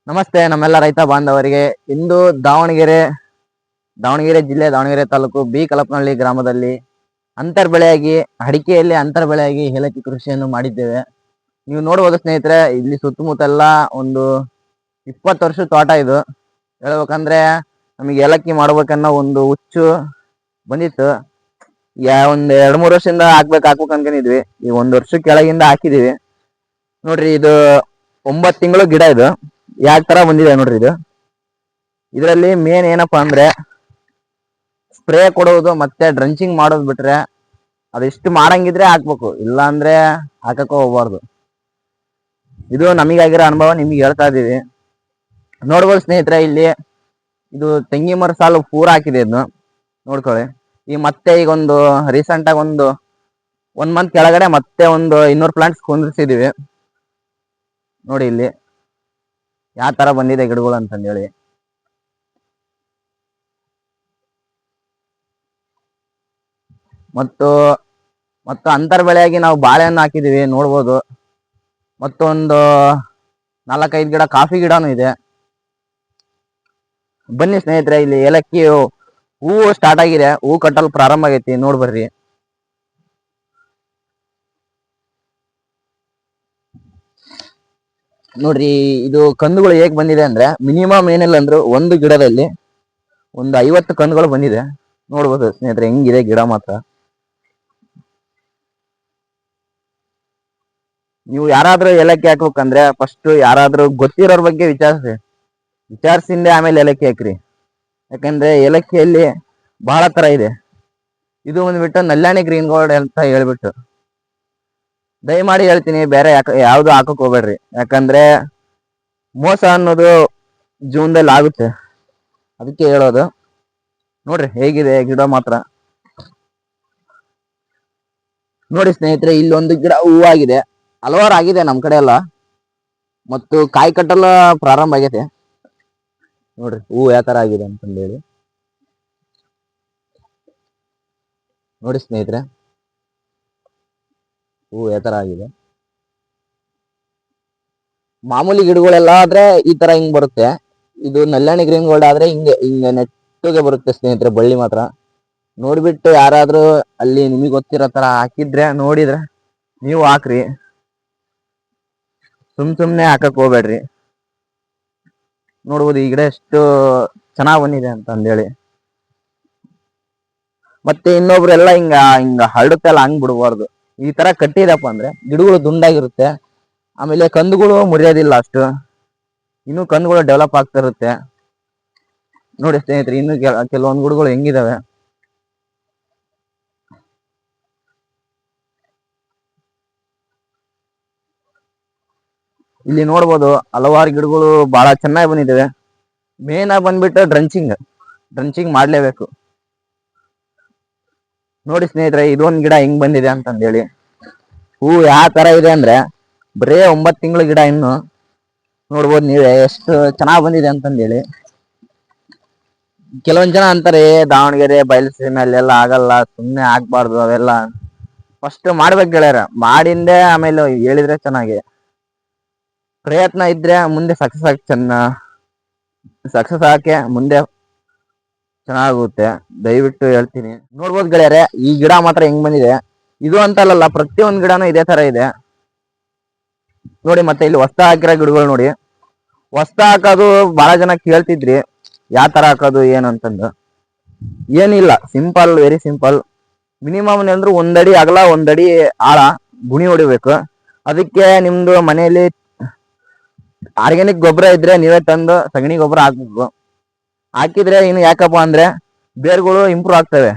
ನಮಸ್ತೆ ನಮ್ಮೆಲ್ಲ ರೈತ ಬಾಂಧವರಿಗೆ. ಇಂದು ದಾವಣಗೆರೆ ಜಿಲ್ಲೆ ದಾವಣಗೆರೆ ತಾಲೂಕು ಬಿ ಕಲಪನಹಳ್ಳಿ ಗ್ರಾಮದಲ್ಲಿ ಅಡಿಕೆಯಲ್ಲಿ ಅಂತರ್ ಬೆಳೆಯಾಗಿ ಏಲಕ್ಕಿ ಕೃಷಿಯನ್ನು ಮಾಡಿದ್ದೇವೆ. ನೀವು ನೋಡಬಹುದು ಸ್ನೇಹಿತರೆ, ಇಲ್ಲಿ ಸುತ್ತಮುತ್ತ ಒಂದು 20 ವರ್ಷ ತೋಟ. ಇದು ಹೇಳ್ಬೇಕಂದ್ರೆ ನಮಗೆ ಏಲಕ್ಕಿ ಮಾಡ್ಬೇಕನ್ನೋ ಒಂದು ಹುಚ್ಚು ಬಂದಿತ್ತು. ಒಂದ್ 2-3 ವರ್ಷದಿಂದ ಹಾಕ್ಬೇಕು ಅನ್ಕೊಂಡಿದ್ವಿ. ಈ 1 ವರ್ಷ ಕೆಳಗಿಂದ ಹಾಕಿದೀವಿ. ನೋಡ್ರಿ, ಇದು 9 ತಿಂಗಳು ಗಿಡ. ಇದು ಯಾವ ತರ ಬಂದಿದೆ ನೋಡ್ರಿ. ಇದರಲ್ಲಿ ಮೇನ್ ಏನಪ್ಪಾ ಅಂದ್ರೆ ಸ್ಪ್ರೇ ಕೊಡುವುದು ಮತ್ತೆ ಡ್ರಂಚಿಂಗ್ ಮಾಡೋದು ಬಿಟ್ರೆ ಅದಿಷ್ಟು ಮಾಡಂಗಿದ್ರೆ ಹಾಕ್ಬೇಕು, ಇಲ್ಲ ಅಂದ್ರೆ ಹಾಕಕ್ಕೆ ಹೋಗ್ಬಾರ್ದು. ಇದು ನಮಗಾಗಿರೋ ಅನುಭವ ನಿಮ್ಗೆ ಹೇಳ್ತಾ ಇದೀವಿ. ನೋಡ್ಬೋದು ಸ್ನೇಹಿತರೆ, ಇಲ್ಲಿ ಇದು ತೆಂಗಿ ಮರ ಸಾಲು ಪೂರ ಹಾಕಿದೆ. ಇದನ್ನು ನೋಡ್ಕೊಳ್ಳಿ. ಈಗ ಒಂದು ರೀಸೆಂಟ್ ಆಗಿ ಒಂದು 1 ಮಂತ್ ಕೆಳಗಡೆ ಮತ್ತೆ ಒಂದು 200 ಪ್ಲಾಂಟ್ಸ್ ಕುಂದಿರ್ಸಿದೀವಿ. ನೋಡಿ ಇಲ್ಲಿ ಯಾವ ತರ ಬಂದಿದೆ ಗಿಡಗಳು ಅಂತಂದೇಳಿ. ಮತ್ತು ಅಂತರ್ ಬೆಳೆಯಾಗಿ ನಾವು ಬಾಳೆಹಣ್ಣು ಹಾಕಿದೀವಿ, ನೋಡ್ಬೋದು. ಮತ್ತೊಂದು 4-5 ಗಿಡ ಕಾಫಿ ಗಿಡನೂ ಇದೆ. ಬನ್ನಿ ಸ್ನೇಹಿತರೆ, ಇಲ್ಲಿ ಏಲಕ್ಕಿ ಹೂವು ಸ್ಟಾರ್ಟ್ ಆಗಿದೆ, ಹೂ ಕಟ್ಟಲು ಪ್ರಾರಂಭ ಆಗೈತಿ. ನೋಡ್ಬರ್ರಿ. ನೋಡ್ರಿ, ಇದು ಕಂದುಗಳು ಹೇಗ್ ಬಂದಿದೆ ಅಂದ್ರೆ ಮಿನಿಮಮ್ ಏನಿಲ್ಲ ಅಂದ್ರು ಒಂದು ಗಿಡದಲ್ಲಿ ಒಂದು 50 ಕಂದುಗಳು ಬಂದಿದೆ. ನೋಡ್ಬೋದು ಸ್ನೇಹಿತರೆ, ಹೆಂಗಿದೆ ಗಿಡ ಮಾತ್ರ. ನೀವು ಯಾರಾದ್ರೂ ಏಲಕ್ಕಿ ಹಾಕ್ಬೇಕಂದ್ರೆ ಫಸ್ಟ್ ಯಾರಾದ್ರೂ ಗೊತ್ತಿರೋರ್ ಬಗ್ಗೆ ವಿಚಾರಿಸಿಂದೆ ಆಮೇಲೆ ಏಲಕ್ಕಿ ಹಾಕ್ರಿ. ಯಾಕಂದ್ರೆ ಏಲಕ್ಕಿಯಲ್ಲಿ ಬಹಳ ತರ ಇದೆ. ಇದು ಬಂದ್ಬಿಟ್ಟು ನಲ್ಲಾಣಿ ಗ್ರೀನ್ ಗೋಲ್ಡ್ ಅಂತ ಹೇಳ್ಬಿಟ್ಟು ದಯಮಾಡಿ ಹೇಳ್ತೀನಿ, ಬೇರೆ ಯಾವ್ದು ಹಾಕಕ್ ಹೋಗ್ಬೇಡ್ರಿ. ಯಾಕಂದ್ರೆ ಮೋಸ ಅನ್ನೋದು ಜೀವನದಲ್ಲಿ ಆಗುತ್ತೆ, ಅದಕ್ಕೆ ಹೇಳೋದು. ನೋಡ್ರಿ ಹೇಗಿದೆ ಗಿಡ ಮಾತ್ರ. ನೋಡಿ ಸ್ನೇಹಿತರೆ, ಇಲ್ಲೊಂದು ಗಿಡ ಹೂವಾಗಿದೆ, ಹಲವಾರು ಆಗಿದೆ ನಮ್ ಕಡೆ ಎಲ್ಲ. ಮತ್ತು ಕಾಯಿ ಕಟ್ಟಲು ಪ್ರಾರಂಭ ಆಗೈತೆ. ನೋಡ್ರಿ ಹೂ ಯಾವ ತರ ಆಗಿದೆ ಅಂತಂದೇಳಿ. ನೋಡಿ ಸ್ನೇಹಿತರೆ, ಹೂ ಯಾವ ತರ ಆಗಿದೆ. ಮಾಮೂಲಿ ಗಿಡಗಳೆಲ್ಲ ಆದ್ರೆ ಈ ತರ ಹಿಂಗ್ ಬರುತ್ತೆ. ಇದು ನಲ್ಲಾಣಿ ಗ್ರೀನ್ ಗೋಲ್ಡ್ ಆದ್ರೆ ಹಿಂಗೆ ನೆಟ್ಟಗೆ ಬರುತ್ತೆ ಸ್ನೇಹಿತರೆ, ಬಳ್ಳಿ ಮಾತ್ರ. ನೋಡ್ಬಿಟ್ಟು ಯಾರಾದ್ರೂ ಅಲ್ಲಿ ನಿಮಗೆ ಗೊತ್ತಿರೋ ತರ ಹಾಕಿದ್ರೆ ನೋಡಿದ್ರೆ ನೀವು ಹಾಕ್ರಿ, ಸುಮ್ನೆ ಹಾಕಕ್ ಹೋಗ್ಬೇಡ್ರಿ. ನೋಡ್ಬೋದು ಈ ಗಿಡ ಎಷ್ಟು ಚೆನ್ನಾಗ್ ಬಂದಿದೆ ಅಂತ ಅಂದೇಳಿ. ಮತ್ತೆ ಇನ್ನೊಬ್ರೆಲ್ಲ ಹಿಂಗ ಹರಡುತ್ತೆಲ್ಲ ಹಂಗ್ ಬಿಡ್ಬಾರ್ದು. ಈ ತರ ಕಟ್ಟಿದಪ್ಪ ಅಂದ್ರೆ ಗಿಡಗಳು ದುಂಡಾಗಿರುತ್ತೆ, ಆಮೇಲೆ ಕಂದುಗಳು ಮುರಿಯೋದಿಲ್ಲ ಅಷ್ಟು, ಇನ್ನು ಕಂದುಗಳು ಡೆವಲಪ್ ಆಗ್ತಾ ಇರುತ್ತೆ. ನೋಡಿ ಸ್ನೇಹಿತರೆ, ಇನ್ನು ಕೆಲವೊಂದು ಗಿಡಗಳು ಹೆಂಗಿದಾವೆ. ಇಲ್ಲಿ ನೋಡ್ಬೋದು ಹಲವಾರು ಗಿಡಗಳು ಬಹಳ ಚೆನ್ನಾಗಿ ಬಂದಿದ್ದಾವೆ. ಮೇನ್ ಆಗಿ ಬಂದ್ಬಿಟ್ಟು ಡ್ರಂಚಿಂಗ್ ಮಾಡ್ಲೇಬೇಕು. ನೋಡಿ ಸ್ನೇಹಿತರೆ, ಇದೊಂದ್ ಗಿಡ ಹೆಂಗ್ ಬಂದಿದೆ ಅಂತಂದೇಳಿ. ಹೂ ಯಾವ ತರ ಇದೆ ಅಂದ್ರೆ ಬರೇ 9 ತಿಂಗಳು ಗಿಡ. ಇನ್ನು ನೋಡ್ಬೋದು ನೀವೇ ಎಷ್ಟು ಚೆನ್ನಾಗ್ ಬಂದಿದೆ ಅಂತಂದೇಳಿ. ಕೆಲವೊಂದ್ ಜನ ಅಂತಾರೆ, ದಾವಣಗೆರೆ ಬಯಲುಸೀಮೆಯಲ್ಲೆಲ್ಲ ಆಗಲ್ಲ, ಸುಮ್ನೆ ಆಗ್ಬಾರ್ದು ಅವೆಲ್ಲ. ಫಸ್ಟ್ ಮಾಡ್ಬೇಕು ಗೆಳೆಯರ, ಮಾಡಿಂದೆ ಆಮೇಲೆ ಹೇಳಿದ್ರೆ ಚೆನ್ನಾಗಿ. ಪ್ರಯತ್ನ ಇದ್ರೆ ಮುಂದೆ ಸಕ್ಸಸ್ ಆಕೆ ಮುಂದೆ ಚೆನ್ನಾಗುತ್ತೆ. ದಯವಿಟ್ಟು ಹೇಳ್ತೀನಿ. ನೋಡ್ಬೋದು ಗೆಳೆಯರೆ, ಈ ಗಿಡ ಮಾತ್ರ ಹೆಂಗ್ ಬಂದಿದೆ. ಇದು ಅಂತಲ್ಲ, ಪ್ರತಿಯೊಂದ್ ಗಿಡನೂ ಇದೇ ತರ ಇದೆ ನೋಡಿ. ಮತ್ತೆ ಇಲ್ಲಿ ಹೊಸ್ತ ಹಾಕಿರೋ ಗಿಡಗಳು ನೋಡಿ. ಹೊಸ್ತ ಹಾಕೋದು ಬಹಳ ಜನ ಕೇಳ್ತಿದ್ರಿ, ಯಾವ ತರ ಹಾಕೋದು ಏನು ಅಂತಂದು. ಏನಿಲ್ಲ, ಸಿಂಪಲ್, ವೆರಿ ಸಿಂಪಲ್. ಮಿನಿಮಮ್ ಅಂದ್ರೆ 1 ಅಡಿ ಅಗಲ 1 ಅಡಿ ಆಳ ಗುಣಿ ಹೊಡಿಬೇಕು. ಅದಕ್ಕೆ ನಿಮ್ದು ಮನೆಯಲ್ಲಿ ಆರ್ಗ್ಯಾನಿಕ್ ಗೊಬ್ಬರ ಇದ್ರೆ ನೀವೇ ತಂದು ಸಗಣಿ ಗೊಬ್ಬರ ಹಾಕ್ಬೇಕು. ಹಾಕಿದ್ರೆ ಇನ್ನು ಯಾಕಪ್ಪ ಅಂದ್ರೆ ಬೇರ್ಗಳು ಇಂಪ್ರೂವ್ ಆಗ್ತವೆ.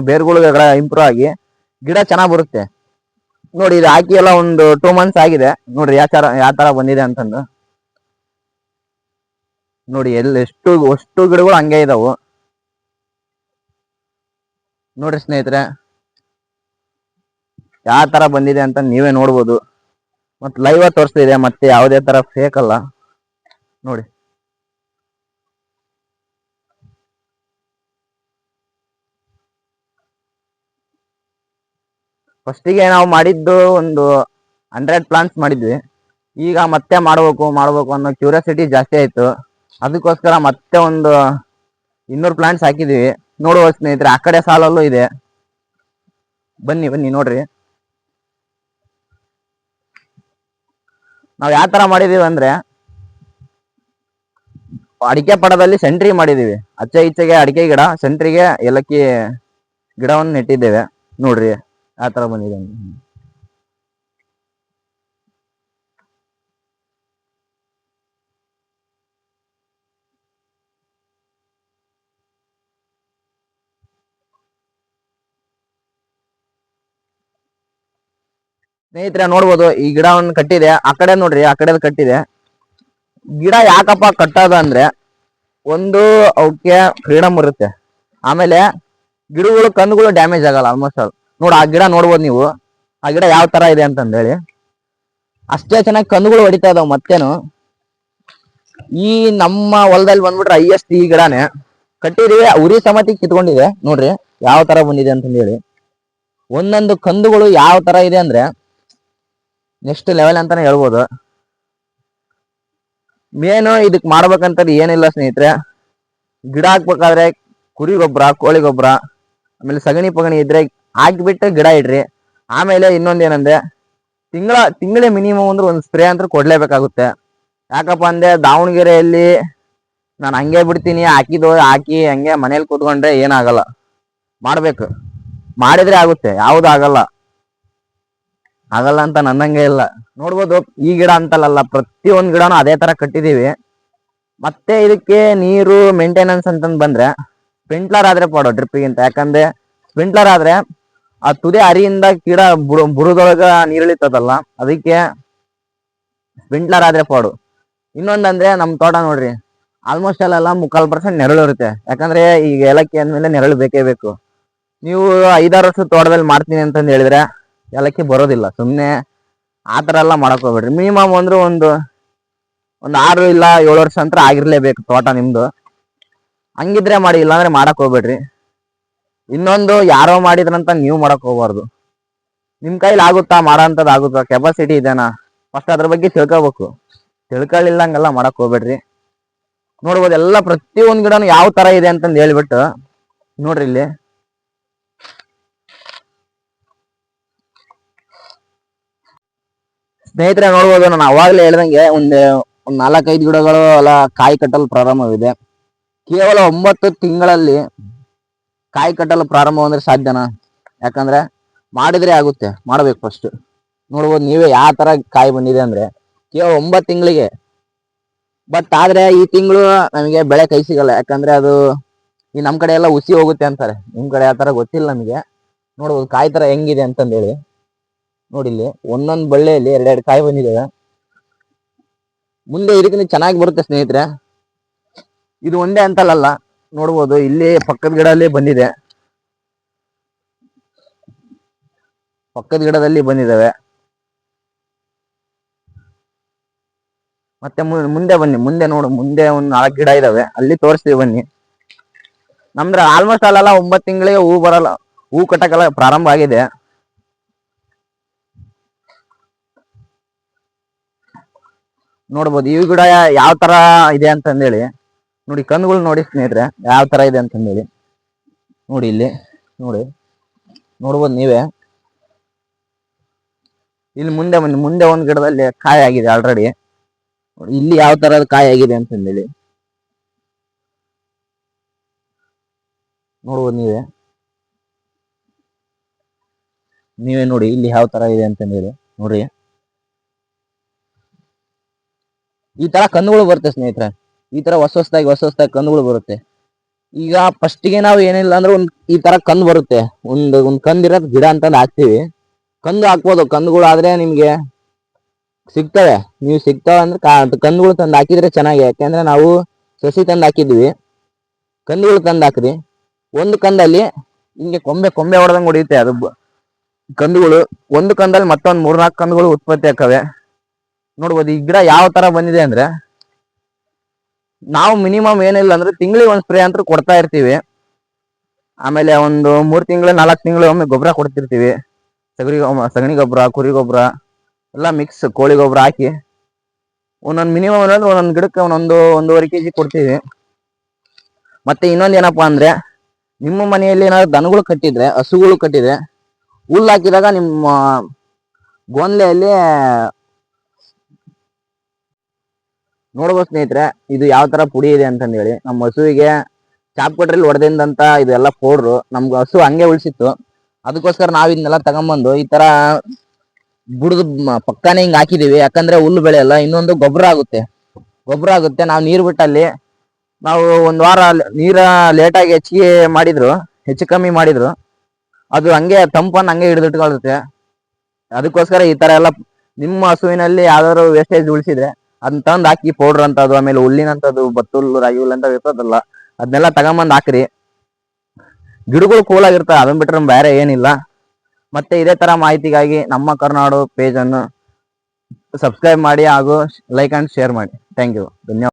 ಬೇರ್ಗಳು ಇಂಪ್ರೂವ್ ಆಗಿ ಗಿಡ ಚೆನ್ನಾಗ್ ಬರುತ್ತೆ. ನೋಡಿ, ಇದು ಹಾಕಿ ಎಲ್ಲ ಒಂದು 2 ಮಂತ್ಸ್ ಆಗಿದೆ. ನೋಡ್ರಿ ಯಾವ ತರ ಬಂದಿದೆ ಅಂತಂದು. ನೋಡಿ ಎಷ್ಟು ಗಿಡಗಳು ಹಂಗೆ ಇದಾವು. ನೋಡ್ರಿ ಸ್ನೇಹಿತರೆ, ಯಾವ ತರ ಬಂದಿದೆ ಅಂತ ನೀವೇ ನೋಡ್ಬೋದು. ಮತ್ತೆ ಲೈವ್ ತೋರಿಸ್ತಿದೆ, ಮತ್ತೆ ಯಾವುದೇ ತರ ಫೇಕ್ ಅಲ್ಲ. ನೋಡಿ, ಫಸ್ಟಿಗೆ ನಾವು ಮಾಡಿದ್ದು ಒಂದು 100 ಪ್ಲಾಂಟ್ಸ್ ಮಾಡಿದ್ವಿ. ಈಗ ಮತ್ತೆ ಮಾಡ್ಬೇಕು ಅನ್ನೋ ಕ್ಯೂರಿಯಾಸಿಟಿ ಜಾಸ್ತಿ ಆಯ್ತು. ಅದಕ್ಕೋಸ್ಕರ ಮತ್ತೆ ಒಂದು 200 ಪ್ಲಾಂಟ್ಸ್ ಹಾಕಿದೀವಿ. ನೋಡುವ ಸ್ನೇಹಿತರೆ, ಆ ಕಡೆ ಸಾಲಲ್ಲೂ ಇದೆ, ಬನ್ನಿ ನೋಡ್ರಿ. ನಾವ್ ಯಾವ ತರ ಮಾಡಿದೀವಿ ಅಂದ್ರೆ, ಅಡಿಕೆ ಪಡದಲ್ಲಿ ಸೆಂಟ್ರಿ ಮಾಡಿದೀವಿ. ಅಚ್ಚೆ ಈಚೆಗೆ ಅಡಿಕೆ ಗಿಡ, ಸೆಂಟ್ರಿಗೆ ಏಲಕ್ಕಿ ಗಿಡವನ್ನು ನೆಟ್ಟಿದ್ದೇವೆ. ನೋಡ್ರಿ ಯಾವ ತರ ಬಂದಿದೆ. ಸ್ನೇಹಿತರೆ ನೋಡ್ಬೋದು, ಈ ಗಿಡವನ್ನು ಕಟ್ಟಿದೆ. ಆ ಕಡೆ ನೋಡ್ರಿ, ಆ ಕಡೆ ಕಟ್ಟಿದೆ. ಗಿಡ ಯಾಕಪ್ಪ ಕಟ್ಟೋದ ಅಂದ್ರೆ, ಒಂದು ಅವಕ್ಕೆ ಫ್ರೀಡಮ್ ಇರುತ್ತೆ. ಆಮೇಲೆ ಗಿಡಗಳು ಕಂದುಗಳು ಡ್ಯಾಮೇಜ್ ಆಗಲ್ಲ ಆಲ್ಮೋಸ್ಟ್ ಆಲ್. ನೋಡಿ ಆ ಗಿಡ ನೋಡ್ಬೋದು ನೀವು, ಆ ಗಿಡ ಯಾವ ತರ ಇದೆ ಅಂತಂದೇಳಿ. ಅಷ್ಟೇ ಚೆನ್ನಾಗಿ ಕಂದುಗಳು ಹೊಡಿತಾ ಇದಾವ. ಮತ್ತೇನು, ಈ ನಮ್ಮ ಹೊಲದಲ್ಲಿ ಬಂದ್ಬಿಟ್ರೆ ಹೈಯೆಸ್ಟ್ ಈ ಗಿಡನೇ ಕಟ್ಟಿದೀವಿ. ಉರಿ ಸಮೇತ ಕಿತ್ಕೊಂಡಿದೆ. ನೋಡ್ರಿ ಯಾವ ತರ ಬಂದಿದೆ ಅಂತಂದೇಳಿ. ಒಂದೊಂದು ಕಂದುಗಳು ಯಾವ ತರ ಇದೆ ಅಂದ್ರೆ ನೆಕ್ಸ್ಟ್ ಲೆವೆಲ್ ಅಂತಾನೆ ಹೇಳ್ಬೋದು. ಮೇನು ಇದಕ್ ಮಾಡ್ಬೇಕಂತ ಏನಿಲ್ಲ ಸ್ನೇಹಿತರೆ. ಗಿಡ ಹಾಕ್ಬೇಕಾದ್ರೆ ಕುರಿ ಗೊಬ್ಬರ, ಕೋಳಿ ಗೊಬ್ಬರ, ಆಮೇಲೆ ಸಗಣಿ ಪಗಣಿ ಇದ್ರೆ ಹಾಕಿಬಿಟ್ಟು ಗಿಡ ಇಡ್ರಿ. ಆಮೇಲೆ ಇನ್ನೊಂದೇನಂದ್ರೆ, ತಿಂಗಳ ಮಿನಿಮಮ್ ಅಂದ್ರೆ ಒಂದು ಸ್ಪ್ರೇ ಅಂತ ಕೊಡ್ಲೇಬೇಕಾಗುತ್ತೆ. ಯಾಕಪ್ಪ ಅಂದ್ರೆ ದಾವಣಗೆರೆಯಲ್ಲಿ ನಾನು ಹಂಗೆ ಬಿಡ್ತೀನಿ, ಹಾಕಿ ಹಂಗೆ ಮನೇಲಿ ಕೂತ್ಕೊಂಡ್ರೆ ಏನಾಗಲ್ಲ. ಮಾಡ್ಬೇಕು, ಮಾಡಿದ್ರೆ ಆಗುತ್ತೆ. ಯಾವ್ದು ಆಗಲ್ಲ ಅಂತ ನನ್ನಂಗೆ ಇಲ್ಲ. ನೋಡ್ಬೋದು, ಈ ಗಿಡ ಅಂತಲ್ಲ, ಪ್ರತಿಯೊಂದು ಗಿಡನೂ ಅದೇ ತರ ಕಟ್ಟಿದೀವಿ. ಮತ್ತೆ ಇದಕ್ಕೆ ನೀರು ಮೇಂಟೆನೆನ್ಸ್ ಅಂತಂದ್ ಬಂದ್ರೆ, ಸ್ಪ್ರಿಂಕ್ಲರ್ ಆದ್ರೆ ಪಾಡು ಡ್ರಿಪ್ಗಿಂತ. ಯಾಕಂದ್ರೆ ಸ್ಪ್ರಿಂಕ್ಲರ್ ಆದ್ರೆ ಆ ತುದಿ ಹರಿಯಿಂದ ಗಿಡ ಬುಡದೊಳಗ ನೀರಿಳಿತದಲ್ಲ, ಅದಕ್ಕೆ ಸ್ಪ್ರಿಂಕ್ಲರ್ ಆದ್ರೆ ಪಾಡು. ಇನ್ನೊಂದಂದ್ರೆ ನಮ್ ತೋಟ ನೋಡ್ರಿ, ಆಲ್ಮೋಸ್ಟ್ ಅಲ್ಲೆಲ್ಲ 3/4% ನೆರಳು ಇರುತ್ತೆ. ಯಾಕಂದ್ರೆ ಈಗ ಏಲಕ್ಕಿ ಅಂದ್ಮೇಲೆ ನೆರಳು ಬೇಕೇ ಬೇಕು. ನೀವು 5-6 ವರ್ಷ ತೋಟದಲ್ಲಿ ಮಾಡ್ತೀನಿ ಅಂತಂದು ಹೇಳಿದ್ರೆ ಏಲಕ್ಕಿ ಬರೋದಿಲ್ಲ. ಸುಮ್ಮನೆ ಆ ತರ ಎಲ್ಲ ಮಾಡಕ್ ಹೋಗ್ಬೇಡ್ರಿ. ಮಿನಿಮಮ್ ಅಂದ್ರೆ ಒಂದು 6 ಇಲ್ಲ 7 ವರ್ಷ ಅಂತ ಆಗಿರ್ಲೇಬೇಕು ತೋಟ ನಿಮ್ದು. ಹಂಗಿದ್ರೆ ಮಾಡಿ, ಇಲ್ಲಾಂದ್ರೆ ಮಾಡಕ್ ಹೋಗ್ಬೇಡ್ರಿ. ಇನ್ನೊಂದು, ಯಾರೋ ಮಾಡಿದ್ರಂತ ನೀವು ಮಾಡಕ್ ಹೋಗ್ಬಾರ್ದು. ನಿಮ್ ಕೈಲಿ ಆಗುತ್ತಾ, ಮಾಡೋಂಥದ್ದು ಆಗುತ್ತಾ, ಕೆಪಾಸಿಟಿ ಇದೆನಾ, ಫಸ್ಟ್ ಅದ್ರ ಬಗ್ಗೆ ತಿಳ್ಕೊಬೇಕು. ತಿಳ್ಕೊಳ್ಳಿಲ್ಲಂಗೆಲ್ಲ ಮಾಡಕ್ ಹೋಗ್ಬೇಡ್ರಿ. ನೋಡ್ಬೋದು, ಎಲ್ಲ ಪ್ರತಿಯೊಂದು ಗಿಡನು ಯಾವ ತರ ಇದೆ ಅಂತಂದು ಹೇಳ್ಬಿಟ್ಟು ನೋಡ್ರಿ ಇಲ್ಲಿ. ಸ್ನೇಹಿತರೆ ನೋಡ್ಬೋದು, ನಾನು ಅವಾಗಲೇ ಹೇಳ್ದಂಗೆ ಒಂದು 4-5 ಗಿಡಗಳು ಅಲ್ಲ ಕಾಯಿ ಕಟ್ಟಲು ಪ್ರಾರಂಭವಿದೆ. ಕೇವಲ 9 ತಿಂಗಳಲ್ಲಿ ಕಾಯಿ ಕಟ್ಟಲು ಪ್ರಾರಂಭ ಅಂದ್ರೆ ಸಾಧ್ಯನಾ? ಯಾಕಂದ್ರೆ ಮಾಡಿದ್ರೆ ಆಗುತ್ತೆ, ಮಾಡ್ಬೇಕು ಫಸ್ಟ್. ನೋಡ್ಬೋದು ನೀವೇ ಯಾವ ತರ ಕಾಯಿ ಬಂದಿದೆ ಅಂದ್ರೆ ಕೇವಲ 9 ತಿಂಗಳಿಗೆ. ಬಟ್ ಆದ್ರೆ ಈ ತಿಂಗಳು ನಮಗೆ ಬೆಳೆ ಕೈ ಸಿಗಲ್ಲ. ಯಾಕಂದ್ರೆ ಅದು ಈ ನಮ್ ಕಡೆ ಎಲ್ಲ ಹುಸಿ ಹೋಗುತ್ತೆ ಅಂತಾರೆ. ನಿಮ್ ಕಡೆ ಆ ತರ ಗೊತ್ತಿಲ್ಲ ನಮಗೆ. ನೋಡ್ಬೋದು ಕಾಯಿ ತರ ಹೆಂಗಿದೆ ಅಂತಂದೇಳಿ. ನೋಡಿ ಇಲ್ಲಿ ಒಂದೊಂದು ಬಳ್ಳಿಯಲ್ಲಿ 2 ಕಾಯಿ ಬಂದಿದ್ದಾವೆ. ಮುಂದೆ ಇದಕ್ಕೆ ಚೆನ್ನಾಗಿ ಬರುತ್ತೆ ಸ್ನೇಹಿತರೆ. ಇದು ಒಂದೇ ಅಂತಲ್ಲ, ನೋಡ್ಬೋದು ಇಲ್ಲಿ ಪಕ್ಕದ ಗಿಡದಲ್ಲಿ ಬಂದಿದೆ, ಪಕ್ಕದ ಗಿಡದಲ್ಲಿ ಬಂದಿದ್ದಾವೆ. ಮತ್ತೆ ಮುಂದೆ ಬನ್ನಿ, ಮುಂದೆ ನೋಡು, ಮುಂದೆ ಒಂದು 4 ಗಿಡ ಇದಾವೆ, ಅಲ್ಲಿ ತೋರಿಸ್ತೀವಿ ಬನ್ನಿ. ನಮ್ದ್ರ ಆಲ್ಮೋಸ್ಟ್ ಅಲ್ಲೆಲ್ಲ 9 ತಿಂಗಳಿಗೆ ಹೂ ಬರಲ್ಲ, ಹೂ ಕಟ್ಟಕ್ಕೆಲ್ಲ ಪ್ರಾರಂಭ ಆಗಿದೆ. ನೋಡ್ಬೋದು ಈ ಗಿಡ ಯಾವ ತರ ಇದೆ ಅಂತಂದೇಳಿ. ನೋಡಿ ಕಂದುಗಳು ನೋಡಿ ಸ್ನೇಹಿತರೆ ಯಾವ ತರ ಇದೆ ಅಂತಂದೇಳಿ. ನೋಡಿ ಇಲ್ಲಿ ನೋಡ್ಬೋದು ನೀವೇ. ಇಲ್ಲಿ ಮುಂದೆ ಬನ್ನಿ, ಮುಂದೆ ಒಂದು ಗಿಡದಲ್ಲಿ ಕಾಯಿ ಆಗಿದೆ ಆಲ್ರೆಡಿ. ಇಲ್ಲಿ ಯಾವ ತರದ ಕಾಯಿ ಆಗಿದೆ ಅಂತಂದೇಳಿ ನೋಡ್ಬೋದು ನೀವೇ ನೋಡಿ ಇಲ್ಲಿ ಯಾವ ತರ ಇದೆ ಅಂತಂದೇಳಿ. ನೋಡ್ರಿ ಈ ತರ ಕಂದುಗಳು ಬರುತ್ತೆ ಸ್ನೇಹಿತರೆ. ಈ ತರ ಹೊಸದಾಗಿ ಕಂದುಗಳು ಬರುತ್ತೆ. ಈಗ ಫಸ್ಟ್ಗೆ ನಾವು ಏನಿಲ್ಲ ಅಂದ್ರೆ ಈ ತರ ಕಂದು ಬರುತ್ತೆ. ಒಂದ್ ಕಂದಿರೋದ್ ಗಿಡ ಅಂತಂದು ಹಾಕ್ತಿವಿ. ಕಂದು ಹಾಕ್ಬೋದು, ಕಂದುಗಳು ಆದ್ರೆ ನಿಮ್ಗೆ ಸಿಗ್ತವೆ. ನೀವು ಸಿಗ್ತಾವ ಅಂದ್ರೆ ಕಂದುಗಳು ತಂದು ಹಾಕಿದ್ರೆ ಚೆನ್ನಾಗಿ. ಯಾಕೆಂದ್ರೆ ನಾವು ಸಸಿ ತಂದು ಹಾಕಿದ್ವಿ, ಕಂದುಗಳು ತಂದು ಹಾಕ್ರಿ. ಒಂದು ಕಂದಲ್ಲಿ ಹಿಂಗೆ ಕೊಂಬೆ ಹೊಡೆದಂಗೆ ಹೊಡೆಯುತ್ತೆ ಅದು ಕಂದುಗಳು. ಒಂದು ಕಂದಲ್ಲಿ ಮತ್ತೊಂದು 3-4 ಕಂದುಗಳು ಉತ್ಪತ್ತಿ ಆಗ್ತವೆ. ನೋಡ್ಬೋದು ಈ ಗಿಡ ಯಾವ ತರ ಬಂದಿದೆ ಅಂದ್ರೆ, ನಾವು ಮಿನಿಮಮ್ ಏನಿಲ್ಲ ಅಂದ್ರೆ ತಿಂಗಳಿಗೆ ಒಂದು ಸ್ಪ್ರೇ ಅಂತ ಕೊಡ್ತಾ ಇರ್ತೀವಿ. ಆಮೇಲೆ ಒಂದು 3 ತಿಂಗಳು 4 ತಿಂಗಳು ಒಮ್ಮೆ ಗೊಬ್ಬರ ಕೊಡ್ತಿರ್ತೀವಿ. ಸಗಣಿ ಗೊಬ್ಬರ, ಕುರಿ ಗೊಬ್ಬರ ಎಲ್ಲ ಮಿಕ್ಸ್, ಕೋಳಿ ಗೊಬ್ಬರ ಹಾಕಿ ಒಂದೊಂದು ಮಿನಿಮಮ್ ಅಂದ್ರೆ ಒಂದೊಂದು ಗಿಡಕ್ಕೆ ಒಂದೂವರೆ ಕೆಜಿ ಕೊಡ್ತೀವಿ. ಮತ್ತೆ ಇನ್ನೊಂದು ಏನಪ್ಪಾ ಅಂದ್ರೆ, ನಿಮ್ಮ ಮನೆಯಲ್ಲಿ ಏನಾದ್ರು ದನಗಳು ಕಟ್ಟಿದ್ರೆ, ಹಸುಗಳು ಕಟ್ಟಿದ್ರೆ, ಹುಲ್ಲು ಹಾಕಿದಾಗ ನಿಮ್ಮ ಗೋನ್ಲೆಯಲ್ಲಿ ನೋಡ್ಬೋದು ಸ್ನೇಹಿತರೆ, ಇದು ಯಾವ ತರ ಪುಡಿ ಇದೆ ಅಂತಂದು ಹೇಳಿ. ನಮ್ಮ ಹಸುವಿಗೆ ಚಾಪ್ ಕಟ್ರಲ್ಲಿ ಹೊಡೆದಿಂದಂತ ಇದೆಲ್ಲ ಪೌಡ್ರು ನಮ್ಗೆ ಹಸು ಹಂಗೆ ಉಳಿಸಿತ್ತು. ಅದಕ್ಕೋಸ್ಕರ ನಾವ್ ಇದನ್ನೆಲ್ಲ ತಗೊಂಬಂದು ಈ ತರ ಬುಡದ ಪಕ್ಕಾನೆ ಹಿಂಗ್ ಹಾಕಿದೀವಿ. ಯಾಕಂದ್ರೆ ಹುಲ್ಲು ಬೆಳೆಯಲ್ಲ, ಇನ್ನೊಂದು ಗೊಬ್ಬರ ಆಗುತ್ತೆ. ನಾವು ನೀರ್ ಬಿಟ್ಟಲ್ಲಿ ನಾವು ಒಂದ್ ವಾರ ನೀರ ಲೇಟಾಗಿ ಹೆಚ್ಚು ಕಮ್ಮಿ ಮಾಡಿದ್ರು ಅದು ಹಂಗೆ ತಂಪನ್ನು ಹಂಗೆ ಹಿಡಿದಿಟ್ಕೊಳ್ಳುತ್ತೆ. ಅದಕ್ಕೋಸ್ಕರ ಈ ತರ ಎಲ್ಲ ನಿಮ್ಮ ಹಸುವಿನಲ್ಲಿ ಯಾವ್ದಾದ್ರು ವೇಸ್ಟೇಜ್ ಉಳಿಸಿದ್ರೆ ಅದನ್ನ ತಂದು ಹಾಕಿ, ಪೌಡರ್ ಅಂತದ್ದು, ಆಮೇಲೆ ಹುಲ್ಲಿನಂತದ್ದು, ಬತ್ತುಲ್ಲು, ರಾಗಿ ಹುಲ್ಲು ಅಂತ ಇರ್ತದಲ್ಲ, ಅದನ್ನೆಲ್ಲ ತಗೊಂಬಂದ್ ಹಾಕ್ರಿ. ಗಿಡಗಳು ಕೂಲಾಗಿರ್ತಾವ, ಅದನ್ನ ಬಿಟ್ರೆ ಬೇರೆ ಏನಿಲ್ಲ. ಮತ್ತೆ ಇದೇ ತರ ಮಾಹಿತಿಗಾಗಿ ನಮ್ಮ ಕರ್ನಾಡು ಪೇಜ್ ಅನ್ನು ಸಬ್ಸ್ಕ್ರೈಬ್ ಮಾಡಿ ಹಾಗೂ ಲೈಕ್ ಅಂಡ್ ಶೇರ್ ಮಾಡಿ. ಥ್ಯಾಂಕ್ ಯು, ಧನ್ಯವಾದ.